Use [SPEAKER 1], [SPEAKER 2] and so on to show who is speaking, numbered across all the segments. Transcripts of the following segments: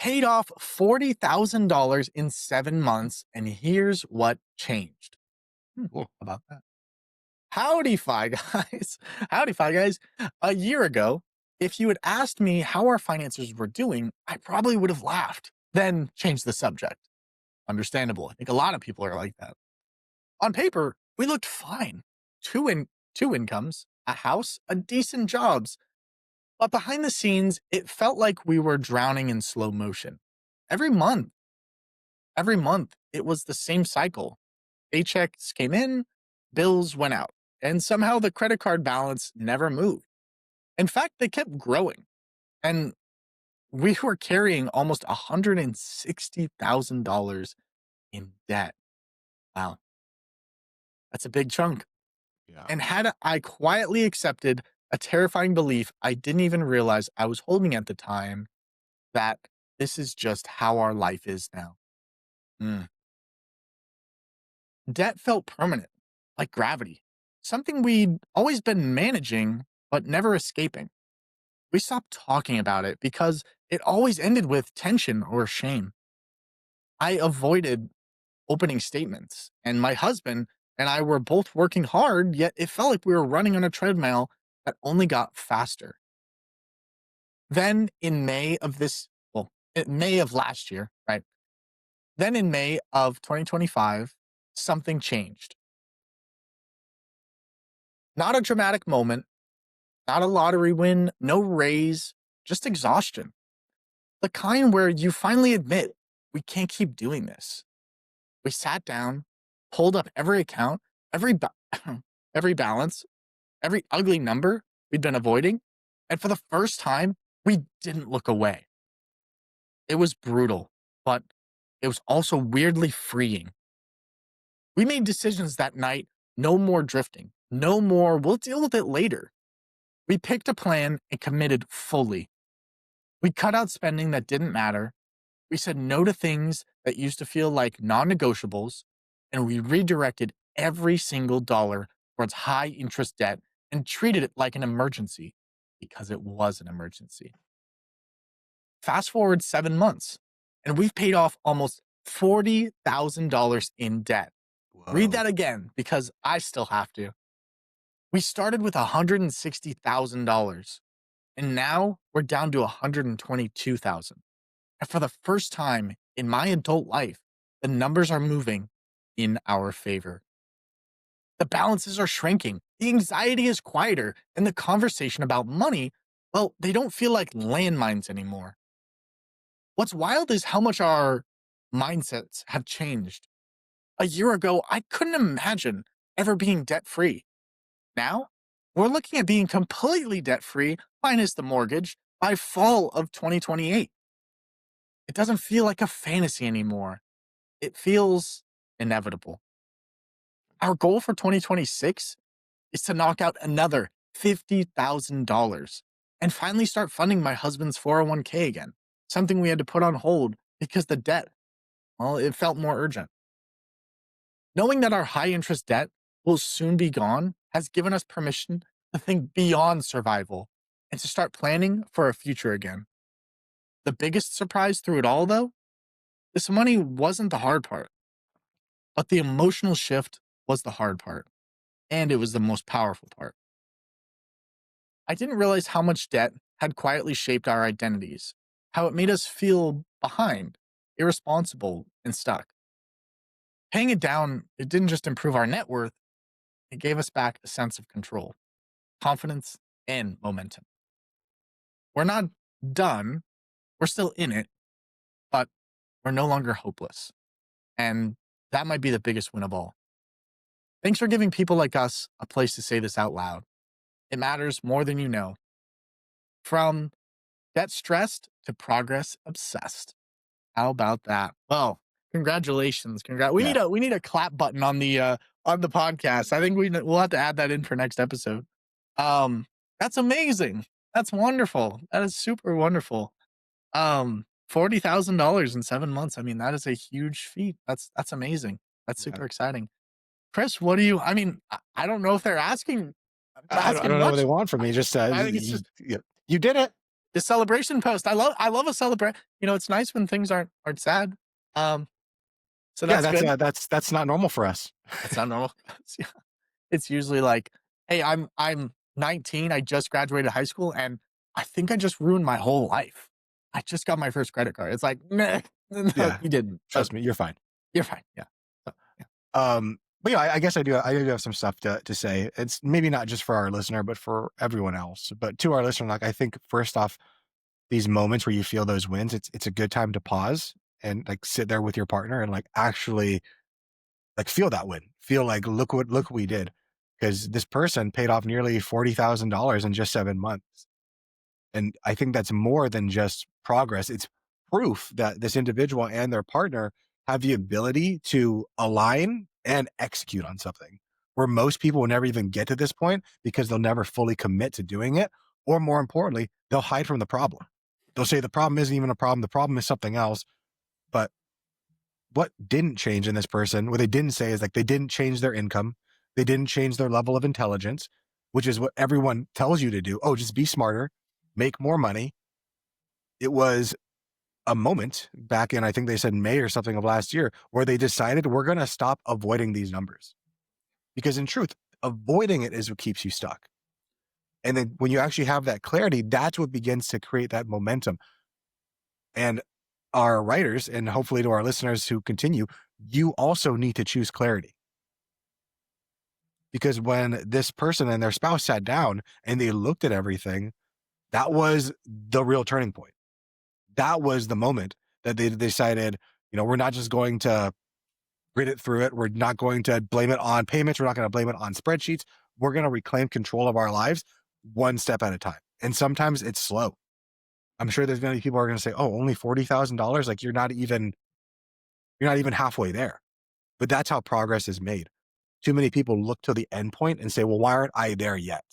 [SPEAKER 1] Paid off $40,000 in 7 months, and here's what changed.
[SPEAKER 2] Cool.
[SPEAKER 1] How about that? Howdy, Fi Guys. Howdy, Fi Guys. A year ago, if you had asked me how our finances were doing, I probably would have laughed, then changed the subject. Understandable. I think a lot of people are like that. On paper, we looked fine. Two incomes, a house, a decent jobs. But behind the scenes, it felt like we were drowning in slow motion. Every month, every month, it was the same cycle. Paychecks came in, bills went out, and somehow the credit card balance never moved. In fact, they kept growing, and we were carrying almost $160,000 in debt. Wow, that's a big chunk.
[SPEAKER 2] Yeah.
[SPEAKER 1] And had I quietly accepted a terrifying belief I didn't even realize I was holding at the time, that this is just how our life is now. Mm. Debt felt permanent, like gravity, something we'd always been managing, but never escaping. We stopped talking about it because it always ended with tension or shame. I avoided opening statements, and my husband and I were both working hard, yet it felt like we were running on a treadmill that only got faster. Then in May of in May of last year, right? Then in May of 2025, something changed. Not a dramatic moment, not a lottery win, no raise, just exhaustion. The kind where you finally admit, we can't keep doing this. We sat down, pulled up every account, every every balance, every ugly number we'd been avoiding, and for the first time, we didn't look away. It was brutal, but it was also weirdly freeing. We made decisions that night, no more drifting, no more, we'll deal with it later. We picked a plan and committed fully. We cut out spending that didn't matter. We said no to things that used to feel like non negotiables, and we redirected every single dollar towards high interest debt and treated it like an emergency because it was an emergency. Fast forward 7 months, and we've paid off almost $40,000 in debt. Read
[SPEAKER 2] Whoa.
[SPEAKER 1] that again because I still have to. We started with $160,000, and now we're down to $122,000. And for the first time in my adult life, the numbers are moving in our favor. The balances are shrinking, the anxiety is quieter, and the conversation about money, well, they don't feel like landmines anymore. What's wild is how much our mindsets have changed. A year ago, I couldn't imagine ever being debt free. Now, we're looking at being completely debt free, minus the mortgage, by fall of 2028. It doesn't feel like a fantasy anymore. It feels inevitable. Our goal for 2026 is to knock out another $50,000 and finally start funding my husband's 401k again, something we had to put on hold because the debt, well, it felt more urgent. Knowing that our high interest debt will soon be gone has given us permission to think beyond survival and to start planning for a future again. The biggest surprise through it all, though, this money wasn't the hard part, but the emotional shift was the hard part, and it was the most powerful part. I didn't realize how much debt had quietly shaped our identities, how it made us feel behind, irresponsible, and stuck. Paying it down, it didn't just improve our net worth, it gave us back a sense of control, confidence, and momentum. We're not done, we're still in it, but we're no longer hopeless. And that might be the biggest win of all. Thanks for giving people like us a place to say this out loud. It matters more than you know. From debt stressed to progress obsessed. How about that? Well, congratulations.
[SPEAKER 2] Yeah.
[SPEAKER 1] We need a clap button on the podcast. I think we'll have to add that in for next episode. That's amazing. That's wonderful. That is super wonderful. $40,000 in 7 months. I mean, that is a huge feat. That's amazing. That's
[SPEAKER 2] Yeah.
[SPEAKER 1] super exciting. Chris, what do you? I mean, I don't know if they're asking
[SPEAKER 2] I
[SPEAKER 1] asking
[SPEAKER 2] don't know what they
[SPEAKER 1] much.
[SPEAKER 2] want from me. Just
[SPEAKER 1] I think it's just
[SPEAKER 2] you did it.
[SPEAKER 1] The celebration post. I love a celebrate. It's nice when things aren't sad. Um, so
[SPEAKER 2] Yeah,
[SPEAKER 1] that's good.
[SPEAKER 2] that's not normal for us.
[SPEAKER 1] That's not normal. Yeah. It's usually like, "Hey, I'm 19, I just graduated high school, and I think I just ruined my whole life. I just got my first credit card." It's like, "Nah, no,
[SPEAKER 2] Yeah,
[SPEAKER 1] you didn't, but
[SPEAKER 2] trust me, you're fine.
[SPEAKER 1] you're fine." Yeah. So, yeah.
[SPEAKER 2] But yeah, I guess I do have some stuff to say. It's maybe not just for our listener, but for everyone else. But to our listener, like I think first off, these moments where you feel those wins, it's a good time to pause and like sit there with your partner and like actually like feel that win. Feel like look what we did. Because this person paid off nearly $40,000 in just 7 months. And I think that's more than just progress. It's proof that this individual and their partner have the ability to align and execute on something where most people will never even get to this point because they'll never fully commit to doing it. Or more importantly, they'll hide from the problem. They'll say the problem isn't even a problem. The problem is something else. But what didn't change in this person, what they didn't say is like they didn't change their income. They didn't change their level of intelligence, which is what everyone tells you to do. Oh, just be smarter, make more money. It was a moment back in, I think they said May or something of last year, where they decided we're going to stop avoiding these numbers. Because in truth, avoiding it is what keeps you stuck. And then when you actually have that clarity, that's what begins to create that momentum. And our writers, and hopefully to our listeners who continue, you also need to choose clarity. Because when this person and their spouse sat down and they looked at everything, that was the real turning point. That was the moment that they decided, we're not just going to grit it through it. We're not going to blame it on payments. We're not going to blame it on spreadsheets. We're going to reclaim control of our lives one step at a time. And sometimes it's slow. I'm sure there's many people who are going to say, "Oh, only $40,000." Like you're not even halfway there. But that's how progress is made. Too many people look to the end point and say, "Well, why aren't I there yet?"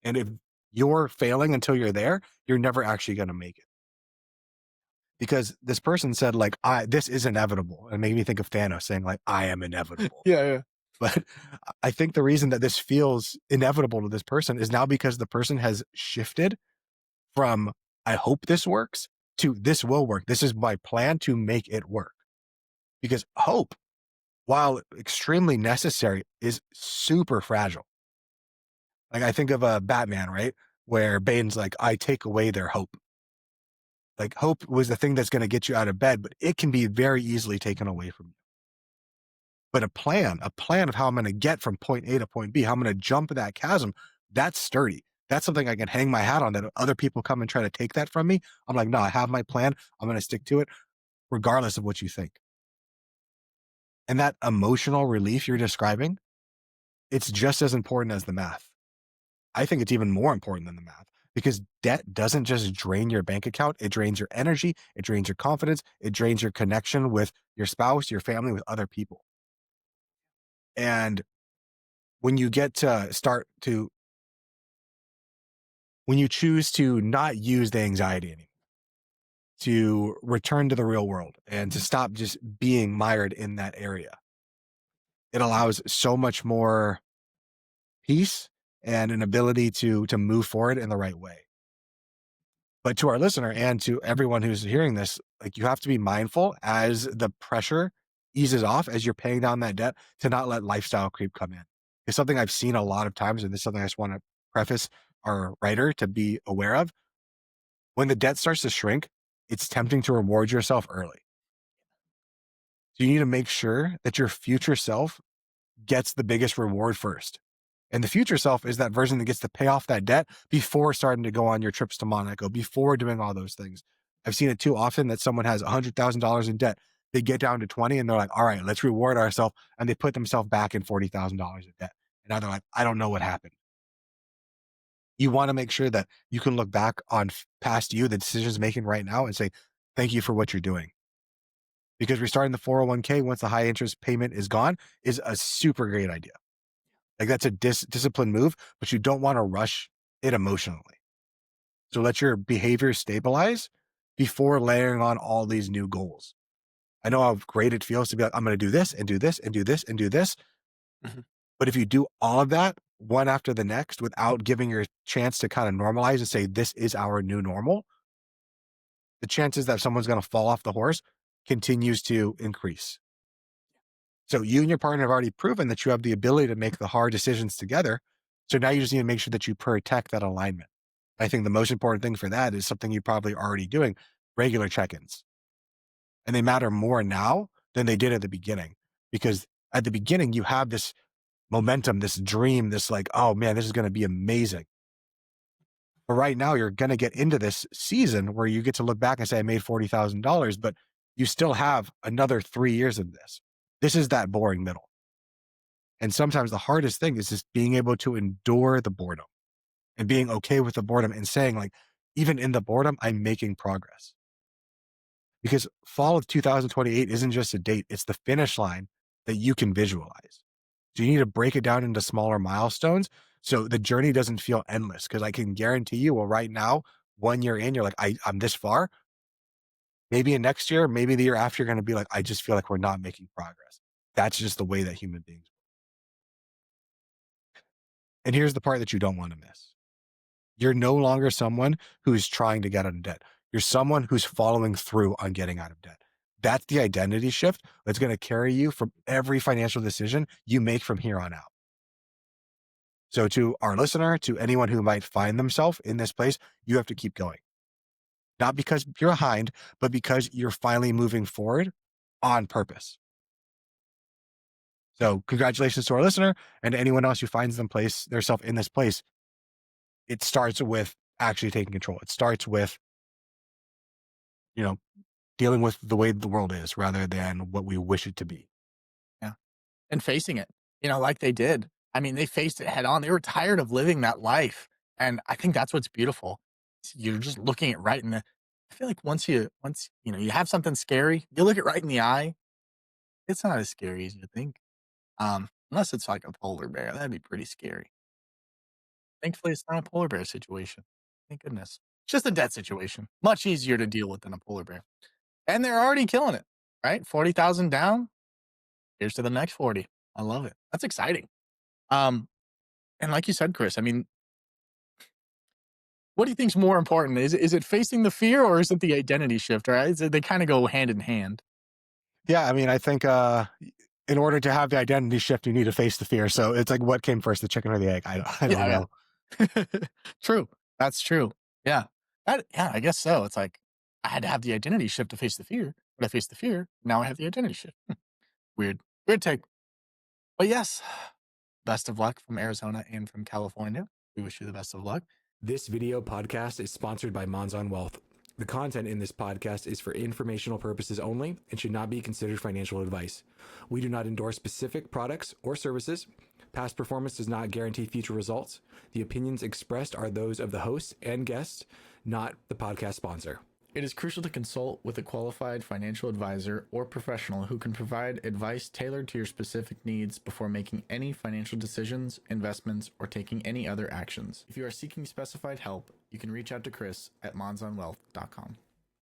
[SPEAKER 2] And if you're failing until you're there, you're never actually going to make it. Because this person said, like, this is inevitable. And it made me think of Thanos saying, like, I am inevitable.
[SPEAKER 1] Yeah, yeah.
[SPEAKER 2] But I think the reason that this feels inevitable to this person is now because the person has shifted from, I hope this works, to this will work. This is my plan to make it work. Because hope, while extremely necessary, is super fragile. Like I think of a Batman, right? Where Bane's like, I take away their hope. Like hope was the thing that's going to get you out of bed, but it can be very easily taken away from you. But a plan of how I'm going to get from point A to point B, how I'm going to jump that chasm, that's sturdy. That's something I can hang my hat on that other people come and try to take that from me. I'm like, no, I have my plan. I'm going to stick to it regardless of what you think. And that emotional relief you're describing, it's just as important as the math. I think it's even more important than the math because debt doesn't just drain your bank account. It drains your energy. It drains your confidence. It drains your connection with your spouse, your family, with other people. And when you get to start to, when you choose to not use the anxiety anymore, to return to the real world and to stop just being mired in that area, it allows so much more peace and an ability to move forward in the right way. But to our listener and to everyone who's hearing this, like you have to be mindful as the pressure eases off as you're paying down that debt to not let lifestyle creep come in. It's something I've seen a lot of times, and this is something I just want to preface our writer to be aware of. When the debt starts to shrink, it's tempting to reward yourself early. So you need to make sure that your future self gets the biggest reward first. And the future self is that version that gets to pay off that debt before starting to go on your trips to Monaco, before doing all those things. I've seen it too often that someone has $100,000 in debt. They get down to 20 and they're like, all right, let's reward ourselves. And they put themselves back in $40,000 in debt. And now they're like, I don't know what happened. You want to make sure that you can look back on past you, the decisions making right now and say, thank you for what you're doing. Because restarting the 401k once the high interest payment is gone is a super great idea. Like that's a disciplined move, but you don't want to rush it emotionally. So let your behavior stabilize before layering on all these new goals. I know how great it feels to be like, I'm going to do this and do this and do this and do this.
[SPEAKER 1] Mhm.
[SPEAKER 2] But if you do all of that one after the next without giving your chance to kind of normalize and say, this is our new normal, the chances that someone's going to fall off the horse continues to increase. So you and your partner have already proven that you have the ability to make the hard decisions together. So now you just need to make sure that you protect that alignment. I think the most important thing for that is something you're probably already doing, regular check-ins. And they matter more now than they did at the beginning. Because at the beginning, you have this momentum, this dream, this like, oh man, this is going to be amazing. But right now, you're going to get into this season where you get to look back and say, I made $40,000, but you still have another 3 years of this. This is that boring middle. And sometimes the hardest thing is just being able to endure the boredom and being okay with the boredom and saying, like, even in the boredom, I'm making progress. Because fall of 2028 isn't just a date, it's the finish line that you can visualize. So you need to break it down into smaller milestones so the journey doesn't feel endless. Because I can guarantee you, well, right now, 1 year in, you're like, I'm this far. Maybe in next year, maybe the year after, you're going to be like, I just feel like we're not making progress. That's just the way that human beings. And here's the part that you don't want to miss. You're no longer someone who's trying to get out of debt. You're someone who's following through on getting out of debt. That's the identity shift that's going to carry you from every financial decision you make from here on out. So to our listener, to anyone who might find themselves in this place, you have to keep going. Not because you're behind, but because you're finally moving forward on purpose. So congratulations to our listener and to anyone else who finds themselves in this place. It starts with actually taking control. It starts with, you know, dealing with the way the world is rather than what we wish it to be.
[SPEAKER 1] Yeah. And facing it, like they did. I mean, they faced it head on. They were tired of living that life. And I think that's what's beautiful. You're just looking it right in the I feel like once you have something scary, you look it right in the eye, it's not as scary as you think. Unless it's like a polar bear, that'd be pretty scary. Thankfully, it's not a polar bear situation. Thank goodness. It's just a debt situation. Much easier to deal with than a polar bear. And they're already killing it, right? 40,000 down. Here's to the next 40. I love it. That's exciting. Um, and like you said, Chris, I mean, what do you think's more important? Is it facing the fear or is it the identity shift, right? They kind of go hand in hand.
[SPEAKER 2] Yeah, I mean, I think in order to have the identity shift, you need to face the fear. So it's like, what came first, the chicken or the egg? I don't
[SPEAKER 1] Yeah,
[SPEAKER 2] know.
[SPEAKER 1] yeah. True. That's true. Yeah. Yeah, I guess so. It's like I had to have the identity shift to face the fear, but I faced the fear. Now I have the identity shift. Weird. Weird take. But yes, best of luck from Arizona and from California. We wish you the best of luck.
[SPEAKER 3] This video podcast is sponsored by Monzon Wealth. The content in this podcast is for informational purposes only and should not be considered financial advice. We do not endorse specific products or services. Past performance does not guarantee future results. The opinions expressed are those of the host and guests, not the podcast sponsor. It is crucial to consult with a qualified financial advisor or professional who can provide advice tailored to your specific needs before making any financial decisions, investments, or taking any other actions. If you are seeking specified help, you can reach out to Chris at monzonwealth.com.